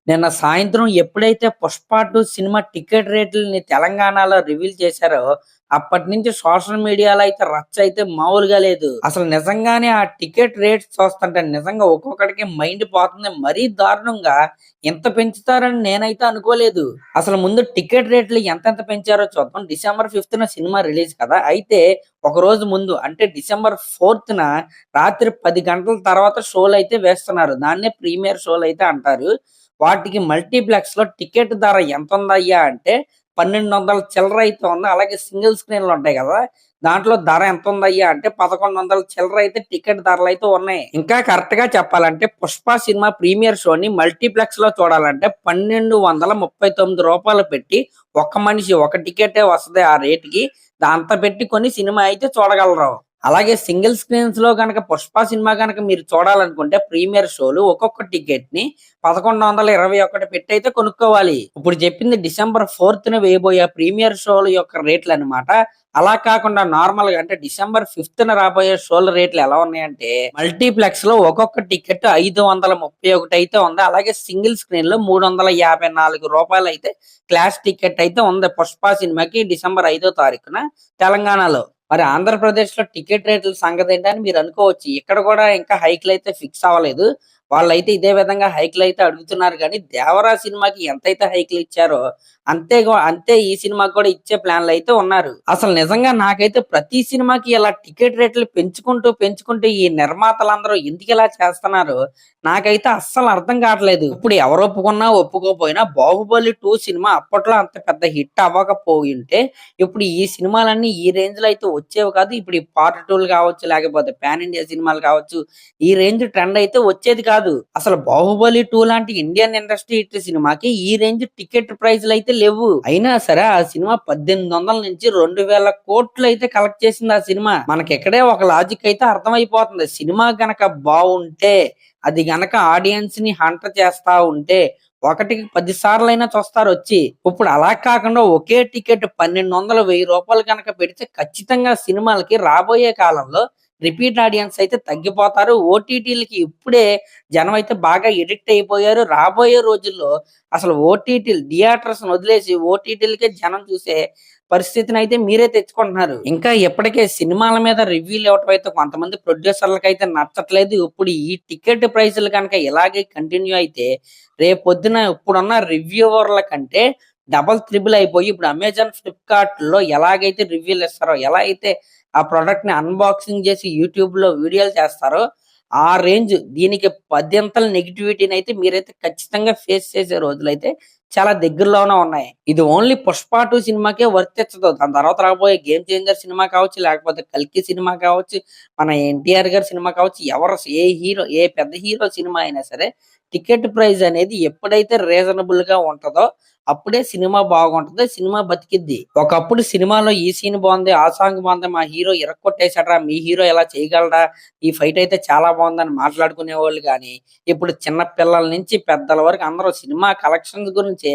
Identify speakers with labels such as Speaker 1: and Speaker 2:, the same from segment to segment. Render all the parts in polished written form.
Speaker 1: నిన్న సాయంత్రం ఎప్పుడైతే 'పుష్ప 2' సినిమా టికెట్ రేట్లని తెలంగాణలో రివీల్ చేశారో, అప్పటి నుంచి సోషల్ మీడియాలో అయితే రచ్చ అయితే మామూలుగా లేదు. అసలు నిజంగానే ఆ టికెట్ రేట్స్ చూస్తుంటే నిజంగా ఒక్కొక్కడికి మైండ్ పోతుంది. మరీ దారుణంగా ఇంత పెంచుతారని నేనైతే అనుకోలేదు. అసలు ముందు టికెట్ రేట్లు ఎంతెంత పెంచారో చూద్దాం. డిసెంబర్ 5న సినిమా రిలీజ్ కదా! అయితే ఒక రోజు ముందు అంటే డిసెంబర్ 4న రాత్రి 10 గంటల తర్వాత షోలయితే వేస్తున్నారు. దాన్నే ప్రీమియర్ షోలయితే అంటారు. వాటికి మల్టీప్లెక్స్‌లో టికెట్ ధర ఎంతుందయ్యా అంటే 1200 చిల్లర అయితే ఉంది. అలాగే సింగిల్ స్క్రీన్‌లు ఉంటాయి గదా! దాంట్లో ధర ఎంతుందయ్యా అంటే 1100 చిల్లర అయితే టికెట్ ధరలైతే ఉన్నాయి. ఇంకా కరెక్ట్‌గా చెప్పాలంటే 'పుష్ప' సినిమా ప్రీమియర్ షోని మల్టీప్లెక్స్‌లో చూడాలంటే రూ. 1239 పెట్టి ఒక్క మనిషి ఒక టికెటే వస్తది ఆ రేట్‌కి. అంత పెట్టి కొని సినిమా అయితే చూడగలరు. అలాగే సింగిల్ స్క్రీన్స్ లో గనక 'పుష్ప' సినిమా గనక మీరు చూడాలనుకుంటే ప్రీమియర్ షోలు ఒక్కొక్క టికెట్ ని 1121 పెట్టి అయితే కొనుక్కోవాలి. ఇప్పుడు చెప్పింది డిసెంబర్ 4న వేయబోయే ప్రీమియర్ షోల యొక్క రేట్లు అన్నమాట. అలా కాకుండా నార్మల్ గా అంటే డిసెంబర్ 5న రాబోయే షోల రేట్లు ఎలా ఉన్నాయంటే మల్టీప్లెక్స్ లో ఒక్కొక్క టికెట్ 531 అయితే ఉంది. అలాగే సింగిల్ స్క్రీన్ లో రూ. 354 అయితే క్లాస్ టికెట్ అయితే ఉంది 'పుష్ప' సినిమాకి డిసెంబర్ 5వ తారీఖున తెలంగాణలో. మరి ఆంధ్రప్రదేశ్ లో టికెట్ రేట్ల సంగతి ఏంటని మీరు అనుకోవచ్చు. ఇక్కడ కూడా ఇంకా హైక్లు అయితే ఫిక్స్ అవ్వలేదు. వాళ్ళైతే ఇదే విధంగా హైక్లు అయితే అడుగుతున్నారు కానీ 'దేవరా' సినిమాకి ఎంతైతే హైక్లు ఇచ్చారో అంతే ఈ సినిమాకి కూడా ఇచ్చే ప్లాన్లు అయితే ఉన్నారు. అసలు నిజంగా నాకైతే ప్రతి సినిమాకి ఇలా టికెట్ రేట్లు పెంచుకుంటూ ఈ నిర్మాతలందరూ ఎందుకు ఇలా చేస్తున్నారు నాకైతే అస్సలు అర్థం కావట్లేదు. ఇప్పుడు ఎవరు ఒప్పుకున్నా ఒప్పుకోపోయినా 'బాహుబలి 2' సినిమా అప్పట్లో అంత పెద్ద హిట్ అవ్వకపోయింటే ఇప్పుడు ఈ సినిమాలన్నీ ఈ రేంజ్ లో అయితే వచ్చేవి కాదు. ఇప్పుడు ఈ పార్ట్ 2లు కావచ్చు, లేకపోతే పాన్ ఇండియా సినిమాలు కావచ్చు, ఈ రేంజ్ ట్రెండ్ అయితే వచ్చేది కాదు. అసలు 'బాహుబలి 2' లాంటి ఇండియన్ ఇండస్ట్రీ హిట్ సినిమాకి ఈ రేంజ్ టికెట్ ప్రైజ్లు అయితే లేవు. అయినా సరే ఆ సినిమా 1800 నుంచి 2000 కోట్లు అయితే కలెక్ట్ చేసింది ఆ సినిమా. మనకి ఇక్కడే ఒక లాజిక్ అయితే అర్థమైపోతుంది. సినిమా గనక బాగుంటే అది గనక ఆడియన్స్ ని హంట్ చేస్తా ఉంటే ఒకటికి 10 సార్లైనా చూస్తారు వచ్చి. ఇప్పుడు అలా కాకుండా ఒకే టికెట్ 1200 రూపాయలు కనుక పెడితే ఖచ్చితంగా సినిమాలకి రాబోయే కాలంలో రిపీట్ ఆడియన్స్ అయితే తగ్గిపోతారు. ఓటీటీలకి ఇప్పుడే జనం అయితే బాగా ఎడిక్ట్ అయిపోయారు. రాబోయే రోజుల్లో అసలు ఓటీటీలు థియేటర్స్ వదిలేసి ఓటీటీలకే జనం చూసే పరిస్థితిని అయితే మీరే తెచ్చుకుంటున్నారు. ఇంకా ఇప్పటికే సినిమాల మీద రివ్యూలు ఇవ్వటం అయితే కొంతమంది ప్రొడ్యూసర్లకు అయితే నచ్చట్లేదు. ఇప్పుడు ఈ టికెట్ ప్రైసులు కనుక ఇలాగే కంటిన్యూ అయితే రేపొద్దున ఇప్పుడున్న రివ్యూవర్ల కంటే డబల్ త్రిబుల్ అయిపోయి ఇప్పుడు అమెజాన్, ఫ్లిప్కార్ట్ లో ఎలాగైతే రివ్యూలు ఇస్తారో, ఎలా అయితే ఆ ప్రొడక్ట్ ని అన్బాక్సింగ్ చేసి యూట్యూబ్ లో వీడియోలు చేస్తారో ఆ రేంజ్ దీనికి 10 అంతల నెగిటివిటీని అయితే మీరైతే ఖచ్చితంగా ఫేస్ చేసే రోజులైతే చాలా దగ్గరలోనే ఉన్నాయి. ఇది ఓన్లీ 'పుష్ప 2' సినిమాకే వర్తించదు. దాని తర్వాత రాబోయే 'గేమ్ చేంజర్' సినిమా కావచ్చు, లేకపోతే 'కల్కి' సినిమా కావచ్చు, మన ఎన్టీఆర్ గారి సినిమా కావచ్చు, ఏ పెద్ద హీరో సినిమా అయినా సరే టికెట్ ప్రైస్ అనేది ఎప్పుడైతే రీజనబుల్ గా ఉంటదో అప్పుడే సినిమా బాగుంటది. సినిమా బతికిద్ది. ఒకప్పుడు సినిమాలో ఈ సీన్ బాగుంది, ఆ సాంగ్ బాగుంది, మా హీరో ఇరక్కొట్టేశాడ్రా, మీ హీరో ఎలా చేయగలడా, ఈ ఫైట్ అయితే చాలా బాగుందని మాట్లాడుకునేవాళ్ళు గాని ఇప్పుడు చిన్న పిల్లల నుంచి పెద్దల వరకు అందరూ సినిమా కలెక్షన్స్ గురించి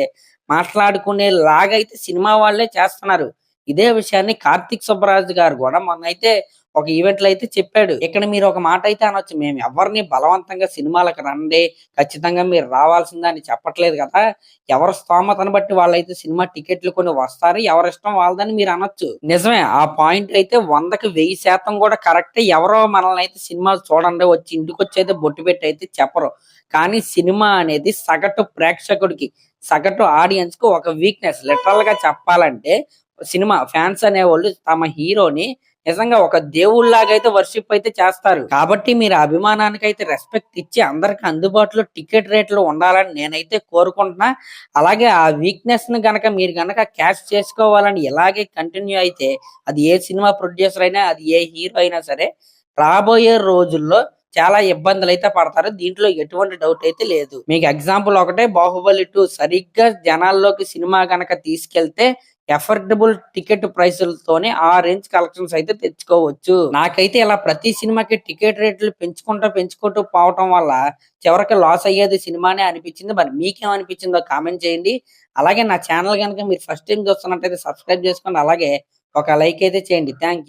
Speaker 1: మాట్లాడుకునేలాగైతే సినిమా వాళ్ళే చేస్తున్నారు. ఇదే విషయాన్ని కార్తీక్ సుబ్బరాజు గారు కూడా మొన్నైతే ఒక ఈవెంట్ లో అయితే చెప్పాడు. ఇక్కడ మీరు ఒక మాట అయితే అనొచ్చు, మేము ఎవరిని బలవంతంగా సినిమాలకు రండి, ఖచ్చితంగా మీరు రావాల్సిందే అని చెప్పట్లేదు కదా. ఎవరి స్తోమతను బట్టి వాళ్ళైతే సినిమా టికెట్లు కొని వస్తారు. ఎవరిష్టం వాళ్ళదని మీరు అనొచ్చు. నిజమే, ఆ పాయింట్ అయితే 100కి 1000% కూడా కరెక్టే. ఎవరో మనల్ని అయితే సినిమా చూడండి వచ్చి ఇంటికి వచ్చి అయితే బొట్టు పెట్టి అయితే చెప్పరు. కానీ సినిమా అనేది సగటు ప్రేక్షకుడికి, సగటు ఆడియన్స్ కు ఒక వీక్నెస్. లిటరల్ గా చెప్పాలంటే సినిమా ఫ్యాన్స్ అనేవాళ్ళు తమ హీరోని నిజంగా ఒక దేవుళ్ళలాగా అయితే వర్షిప్ అయితే చేస్తారు. కాబట్టి మీరు అభిమానానికి అయితే రెస్పెక్ట్ ఇచ్చి అందరికి అందుబాటులో టికెట్ రేట్లు ఉండాలని నేనైతే కోరుకుంటున్నా. అలాగే ఆ వీక్నెస్ ని గనక మీరు గనక క్యాచ్ చేసుకోవాలని ఇలాగే కంటిన్యూ అయితే అది ఏ సినిమా ప్రొడ్యూసర్ అయినా, అది ఏ హీరో అయినా సరే రాబోయే రోజుల్లో చాలా ఇబ్బందులు అయితే పడతారు. దీంట్లో ఎటువంటి డౌట్ అయితే లేదు. మీకు ఎగ్జాంపుల్ ఒకటే, 'బాహుబలి 2' సరిగ్గా జనాల్లోకి సినిమా గనక తీసుకెళ్తే ఎఫర్డబుల్ టికెట్ ప్రైసులతోనే ఆ రేంజ్ కలెక్షన్స్ అయితే తెచ్చుకోవచ్చు. నాకైతే ఇలా ప్రతి సినిమాకి టికెట్ రేట్లు పెంచుకుంటూ పోవటం వల్ల చివరికి లాస్ అయ్యేది సినిమానే అనిపించింది. మరి మీకేమనిపించిందో కామెంట్ చేయండి. అలాగే నా ఛానల్ కనుక మీరు ఫస్ట్ టైం చూస్తున్నట్టయితే సబ్స్క్రైబ్ చేసుకోండి. అలాగే ఒక లైక్ అయితే చేయండి. Thank you.